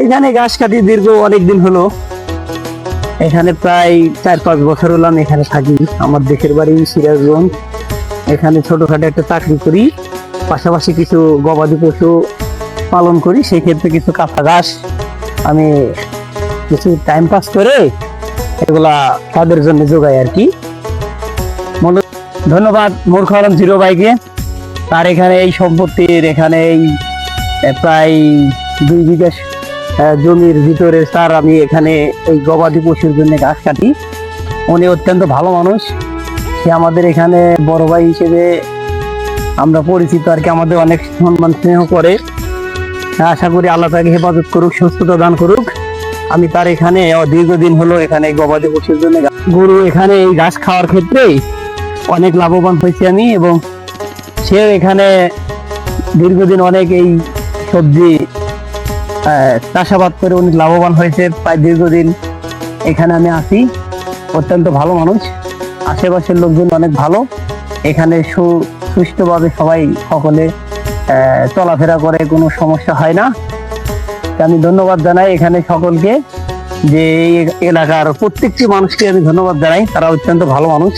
এখানে ঘাস কাটি দীর্ঘ অনেকদিন হলো, এখানে প্রায় 4-5 বছর হলাম এখানে থাকি। আমার দেশের বাড়ি সিরাজগঞ্জ। এখানে ছোটখাটো একটা চাকরি করি, পাশাপাশি কিছু গবাদি পশু পালন করি। সেই ক্ষেত্রে কিছু কাঁচা ঘাস আমি কিছু টাইম পাস করে এগুলা তাদের জন্য যোগাই আর কি। ধন্যবাদ মূর্খ আলম জিরো ভাইকে। তার এখানে এই সম্পত্তির এখানে এই প্রায় 2 বিঘা জমির ভিতরে স্যার আমি এখানে এই গবাদি পশুর জন্য ঘাস কাটি। উনি অত্যন্ত ভালো মানুষ, সে আমাদের এখানে বড় ভাই হিসেবে আমরা পরিচিত আর কি, আমাদের অনেক সম্মান স্নেহ করে। আশা করি আল্লাহ তাকে হেফাজত করুক, সুস্থতা দান করুক। আমি তার এখানে দীর্ঘদিন হলো এখানে গবাদি পশুর জন্য গরু এখানে এই ঘাস খাওয়ার ক্ষেত্রে অনেক লাভবান হয়েছি আমি, এবং সে এখানে দীর্ঘদিন অনেক এই সবজি চাষাবাদ করে অনেক লাভবান হয়েছে। প্রায় দীর্ঘদিন এখানে আমি আছি। অত্যন্ত ভালো মানুষ, আশেপাশের লোকজন অনেক ভালো। এখানে সুষ্ঠুভাবে সবাই সকলে চলাফেরা করে, কোনো সমস্যা হয় না। আমি ধন্যবাদ জানাই এখানে সকলকে, যে এই এলাকার প্রত্যেকটি মানুষকে আমি ধন্যবাদ জানাই, তারা অত্যন্ত ভালো মানুষ।